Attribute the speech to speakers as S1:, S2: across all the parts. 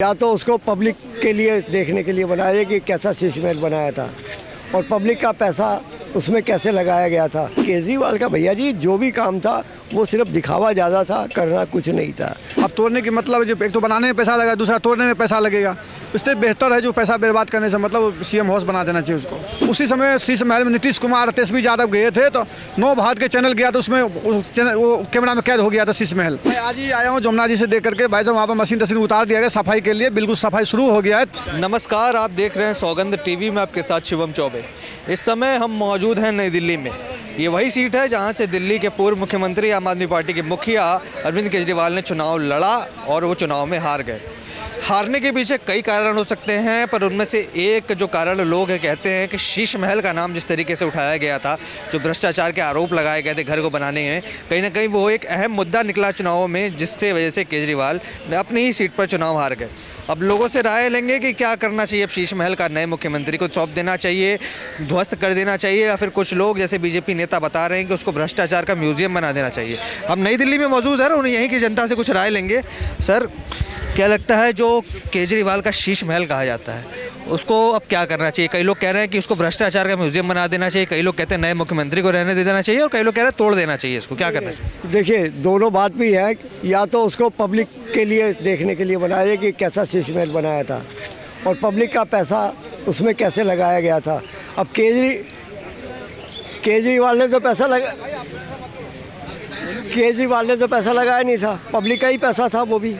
S1: या तो उसको पब्लिक के लिए देखने के लिए बनाया कि कैसा शीश महल बनाया था और पब्लिक का पैसा उसमें कैसे लगाया गया था। केजरीवाल का भैया जी जो भी काम था वो सिर्फ दिखावा ज़्यादा था, करना कुछ नहीं था।
S2: अब तोड़ने की मतलब जो एक तो बनाने में पैसा लगा, दूसरा तोड़ने में पैसा लगेगा। इससे बेहतर है जो पैसा बर्बाद करने से मतलब सीएम हाउस बना देना चाहिए उसको। उसी समय शीश महल में नीतीश कुमार तेजस्वी यादव गए थे तो 9 भारत के चैनल गया तो उसमें वो कैमरा में कैद हो गया था शीश महल। मैं आज ही आया हूँ जमुना जी से देख करके, भाई साहब वहाँ पर मशीन तशीन उतार दिया गया सफाई के लिए, बिल्कुल सफाई शुरू हो गया है।
S3: नमस्कार, आप देख रहे हैं सौगंध टीवी में आपके साथ शिवम चौबे। इस समय हम मौजूद हैं नई दिल्ली में। ये वही सीट है जहां से दिल्ली के पूर्व मुख्यमंत्री आम आदमी पार्टी के मुखिया अरविंद केजरीवाल ने चुनाव लड़ा और वो चुनाव में हार गए। हारने के पीछे कई कारण हो सकते हैं, पर उनमें से एक जो कारण लोग कहते हैं कि शीश महल का नाम जिस तरीके से उठाया गया था, जो भ्रष्टाचार के आरोप लगाए गए थे घर को बनाने में, कहीं ना कहीं वो एक अहम मुद्दा निकला चुनावों में, जिससे वजह से केजरीवाल अपनी ही सीट पर चुनाव हार गए। अब लोगों से राय लेंगे कि क्या करना चाहिए। अब शीश महल का नए मुख्यमंत्री को सौंप देना चाहिए, ध्वस्त कर देना चाहिए, या फिर कुछ लोग जैसे बीजेपी नेता बता रहे हैं कि उसको भ्रष्टाचार का म्यूजियम बना देना चाहिए। हम नई दिल्ली में मौजूद हैं और उन्हें यहीं की जनता से कुछ राय लेंगे। सर, क्या लगता है जो केजरीवाल का शीश महल कहा जाता है उसको अब क्या करना चाहिए? कई लोग कह रहे हैं कि उसको भ्रष्टाचार का म्यूजियम बना देना चाहिए, कई लोग कहते हैं नए मुख्यमंत्री को रहने दे देना चाहिए, और कई लोग कह रहे हैं तोड़ देना चाहिए। इसको क्या करना चाहिए?
S1: देखिए, दोनों बात भी है। या तो उसको पब्लिक के लिए देखने के लिए बनाया कि कैसा शीश महल बनाया था और पब्लिक का पैसा उसमें कैसे लगाया गया था। अब केजरीवाल ने तो पैसा लगाया नहीं था, पब्लिक का ही पैसा था वो भी,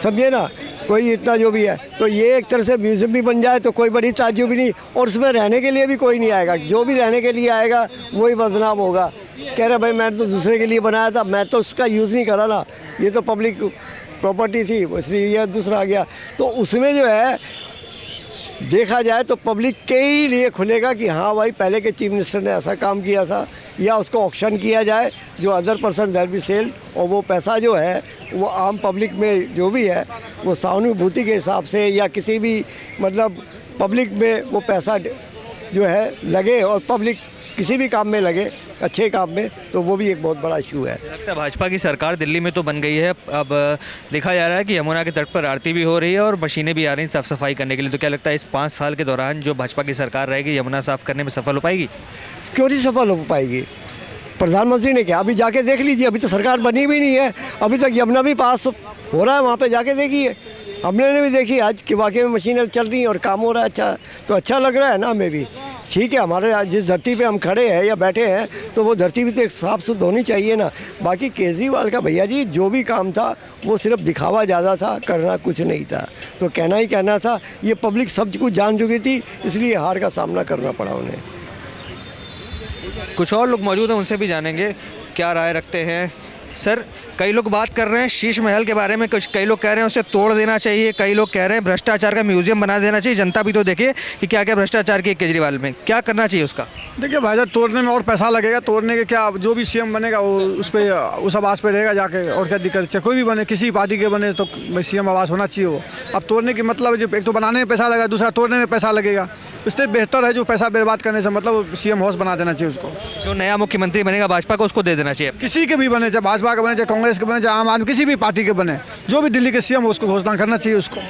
S1: समझिए ना। कोई इतना जो भी है तो ये एक तरह से म्यूजियम भी बन जाए तो कोई बड़ी ताज्जुब भी नहीं, और उसमें रहने के लिए भी कोई नहीं आएगा। जो भी रहने के लिए आएगा वही बदनाम होगा। कह रहे भाई मैं तो दूसरे के लिए बनाया था, मैं तो उसका यूज़ नहीं करा ना, ये तो पब्लिक प्रॉपर्टी थी, इसलिए यह दूसरा आ गया। तो उसमें जो है देखा जाए तो पब्लिक के ही लिए खुलेगा कि हाँ भाई पहले के चीफ मिनिस्टर ने ऐसा काम किया था, या उसको ऑक्शन किया जाए जो other person there be sale, और वो पैसा जो है वो आम पब्लिक में जो भी है वो सहानुभूति के हिसाब से या किसी भी मतलब पब्लिक में वो पैसा जो है लगे और पब्लिक किसी भी काम में लगे, अच्छे काम में, तो वो भी एक बहुत बड़ा इशू है।
S3: लगता है भाजपा की सरकार दिल्ली में तो बन गई है। अब देखा जा रहा है कि यमुना के तट पर आरती भी हो रही है और मशीनें भी आ रही हैं साफ़ सफाई करने के लिए। तो क्या लगता है इस 5 साल के दौरान जो भाजपा की सरकार रहेगी यमुना साफ़ करने में सफल हो पाएगी?
S1: क्यों नहीं सफल हो पाएगी? प्रधानमंत्री ने क्या, अभी जाके देख लीजिए, अभी तो सरकार बनी भी नहीं है, अभी तक यमुना भी पास हो रहा है, वहाँ पे जाके देखिए। हमने भी देखी आज कि वाकई में मशीनें चल रही हैं और काम हो रहा है अच्छा, तो अच्छा लग रहा है ना हमें भी। ठीक है, हमारे जिस धरती पे हम खड़े हैं या बैठे हैं तो वो धरती भी तो साफ सुथरी होनी चाहिए ना। बाकी केजरीवाल का भैया जी जो भी काम था वो सिर्फ दिखावा ज़्यादा था, करना कुछ नहीं था। तो कहना ही कहना था, ये पब्लिक सब कुछ जान चुकी थी, इसलिए हार का सामना करना पड़ा उन्हें।
S3: कुछ और लोग मौजूद हैं, उनसे भी जानेंगे क्या राय रखते हैं। सर, कई लोग बात कर रहे हैं शीश महल के बारे में, कुछ कई लोग कह रहे हैं उसे तोड़ देना चाहिए, कई लोग कह रहे हैं भ्रष्टाचार का म्यूजियम बना देना चाहिए। जनता भी तो देखे कि क्या क्या भ्रष्टाचार किया केजरीवाल में, क्या करना चाहिए उसका?
S2: देखिए भाई साहब, तोड़ने में और पैसा लगेगा, तोड़ने के क्या, जो भी सीएम बनेगा वो उस पर उस आवास पे रहेगा जाके, और क्या दिक्कत है? कोई भी बने, किसी पार्टी के बने तो सीएम आवास होना चाहिए वो। अब तोड़ने की मतलब जो एक तो बनाने में पैसा लगा, दूसरा तोड़ने में पैसा लगेगा। इससे बेहतर है जो पैसा बर्बाद करने से मतलब सीएम हाउस बना देना चाहिए उसको।
S3: जो नया मुख्यमंत्री बनेगा भाजपा को उसको दे देना चाहिए।
S2: किसी के भी बने, चाहे भाजपा के बने, चाहे कांग्रेस के बने, चाहे आम आदमी, किसी भी पार्टी के बने, जो भी दिल्ली के सीएम उसको घोषणा करना चाहिए उसको।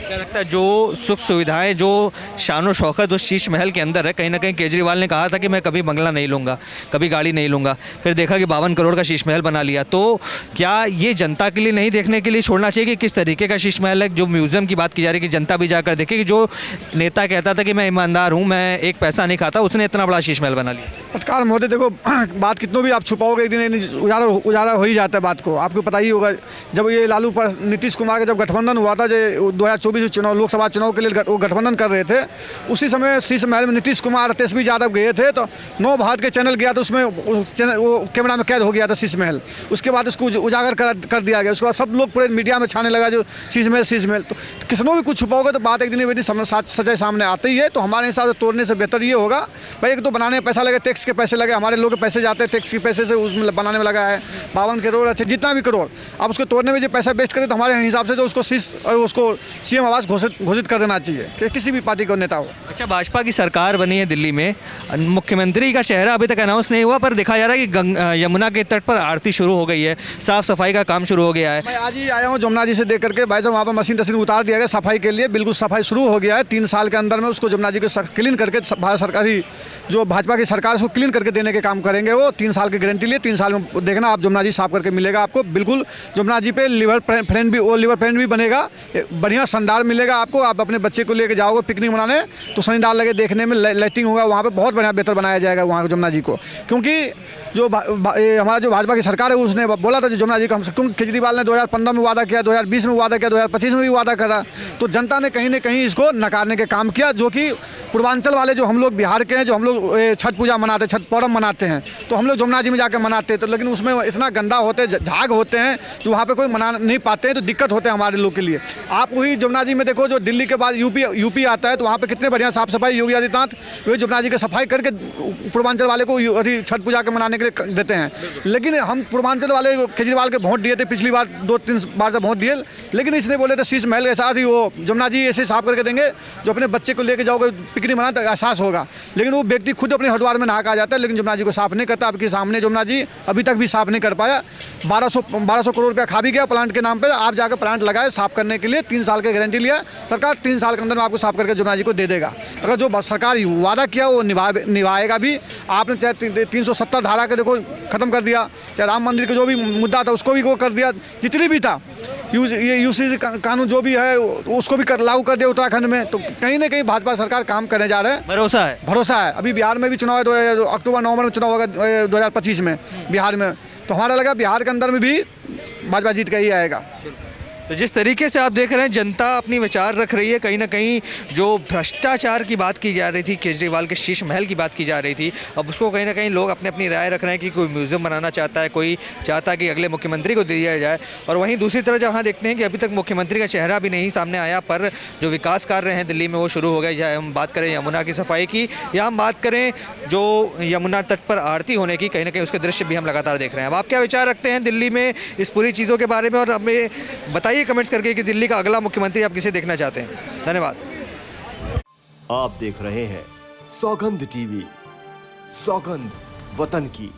S3: क्या लगता है जो सुख सुविधाएं, जो शानो शौकत उस शीश महल के अंदर है, कहीं ना कहीं केजरीवाल ने कहा था कि मैं कभी बंगला नहीं लूँगा, कभी गाड़ी नहीं लूँगा, फिर देखा कि 52 करोड़ का शीश महल बना लिया। तो क्या ये जनता के लिए नहीं देखने के लिए छोड़ना चाहिए कि किस तरीके का शीश महल है? जो म्यूजियम की बात की जा रही है कि जनता भी जाकर देखे कि जो नेता कहता था कि मैं ईमानदार हूँ, मैं एक पैसा नहीं खाता, उसने इतना बड़ा शीश महल बना लिया।
S2: पत्रकार महोदय, देखो बात कितनों भी आप छुपाओगे एक दिन उजाला हो ही जाता है बात को। आपको पता ही होगा जब ये लालू पर नीतीश कुमार का जब गठबंधन हुआ था, जो 2024 चुनाव लोकसभा चुनाव के लिए वो गठबंधन कर रहे थे, उसी समय शीश महल में नीतीश कुमार तेजस्वी यादव गए थे तो 9 भारत के चैनल गया तो उसमें वो कैमरा में कैद हो गया था शीश महल। उसके बाद उसको उजागर कर दिया गया। उसके बाद सब लोग पूरे मीडिया में छाने लगा जो शीश महल। तो किसनों भी कुछ छुपाओगे तो बात एक दिन सच्चाई सामने आती ही है। तो हमारे हिसाब से तोड़ने से बेहतर ये होगा भाई, एक तो बनाने में पैसा लगे, टैक्स टैक्स के पैसे लगे, हमारे लोग के पैसे जाते हैं टैक्स के पैसे से उसमें बनाने में लगा है 52 करोड़ अच्छे जितना भी करोड़, अब उसको तोड़ने में जो पैसा वेस्ट करे तो हमारे हिसाब से तो उसको सीएम आवास घोषित कर देना चाहिए कि किसी भी पार्टी का नेता हो।
S3: अच्छा, भाजपा की सरकार बनी है दिल्ली में, मुख्यमंत्री का चेहरा अभी तक अनाउंस नहीं हुआ, पर दिखा जा रहा है कि यमुना के तट पर आरती शुरू हो गई है, साफ सफाई का काम शुरू हो गया है।
S2: मैं आज ही आया हूँ जमुना जी से देख करके, भाई साहब वहाँ पर मशीन उतार दिया गया सफाई के लिए, बिल्कुल सफाई शुरू हो गया है। 3 साल के अंदर में उसको जमुना जी को क्लीन करके भारत सरकारी जो भाजपा की सरकार उसको क्लीन करके देने के काम करेंगे। वो 3 साल की गारंटी लिए, 3 साल में देखना आप जमुना जी साफ करके मिलेगा आपको, बिल्कुल जमुना जी पे लिवर फ्रेंड भी बनेगा, बढ़िया शानदार मिलेगा आपको। आप अपने बच्चे को लेकर जाओगे पिकनिक मनाने तो शानदार लगे देखने में, लाइटिंग होगा वहाँ पे, बहुत बढ़िया बेहतर बनाया जाएगा वहाँ जमुना जी को। क्योंकि जो हमारा जो भाजपा की सरकार है उसने बोला था जो जमुना जी का, क्योंकि केजरीवाल ने 2015 में वादा किया, 2020 में वादा किया, 2025 में भी वादा करा, तो जनता ने कहीं ना कहीं इसको नकारने के काम किया। जो कि पूर्वांचल वाले जो हम लोग बिहार के हैं, जो हम लोग छठ पूजा मनाते हैं, छठ पर्व मनाते हैं, तो हम लोग जमुना जी में जाकर मनाते हैं, तो लेकिन उसमें इतना गंदा होते हैं, झाग होते हैं, जो वहाँ पे कोई मना नहीं पाते हैं, तो दिक्कत होते हैं हमारे लोग के लिए। आप वही जमुना जी में देखो, जो दिल्ली के बाद यूपी आता है, तो वहाँ पे कितने बढ़िया साफ सफाई योगी आदित्यनाथ वही जमुना जी की सफाई करके पूर्वांचल वाले को छठ पूजा के मनाने के लिए देते हैं। लेकिन हम पूर्वांचल वाले केजरीवाल के वोट दिए थे पिछली बार, 2-3 बार से वोट दिए, लेकिन इसने बोले थे शीश महल के साथ ही वो जमुना जी ऐसे साफ करके देंगे, जो अपने बच्चे को लेकर जाओगे पिकनिक मनाने तो एहसास होगा। लेकिन वो व्यक्ति खुद अपने हरिद्वार में नहा के आ जाता है, लेकिन जमुना जी को साफ नहीं करता। आपके सामने जमुना जी अभी तक भी साफ नहीं कर पाया। 1200 करोड़ रुपया खा भी गया प्लांट के नाम पर। आप जाकर प्लांट लगाए साफ करने के लिए, 3 साल की गारंटी लिया सरकार, 3 साल के अंदर में आपको साफ करके जमुना जी को दे देगा। अगर जो सरकार वादा किया वो निभाएगा भी। आपने चाहे 370 धारा के देखो खत्म कर दिया, चाहे राम मंदिर का जो भी मुद्दा था उसको भी वो कर दिया, जितनी भी था यूसीसी कानून जो भी है उसको भी लागू कर दिया उत्तराखंड में। तो कहीं ना कहीं भाजपा सरकार काम करने जा रहे हैं, भरोसा है। अभी बिहार में भी चुनाव है, अक्टूबर-नवंबर में चुनाव होगा 2025 में बिहार में, तो हमारा लगा बिहार के अंदर में भी भाजपा जीत के ही आएगा।
S3: तो जिस तरीके से आप देख रहे हैं जनता अपनी विचार रख रही है, कहीं ना कहीं जो भ्रष्टाचार की बात की जा रही थी, केजरीवाल के शीश महल की बात की जा रही थी, अब उसको कहीं ना कहीं लोग अपनी अपनी राय रख रहे हैं कि कोई म्यूज़ियम बनाना चाहता है, कोई चाहता है कि अगले मुख्यमंत्री को दे दिया जाए। और वहीं दूसरी तरफ जहाँ देखते हैं कि अभी तक मुख्यमंत्री का चेहरा भी नहीं सामने आया, पर जो विकास कार्य हैं दिल्ली में वो शुरू हो गए। चाहे हम बात करें यमुना की सफाई की, या हम बात करें जो यमुना तट पर आरती होने की, कहीं ना कहीं उसके दृश्य भी हम लगातार देख रहे हैं। अब आप क्या विचार रखते हैं दिल्ली में इस पूरी चीज़ों के बारे में, और हमें बताइए कमेंट्स करके कि दिल्ली का अगला मुख्यमंत्री आप किसे देखना चाहते हैं। धन्यवाद।
S4: आप देख रहे हैं सौगंध टीवी, सौगंध वतन की।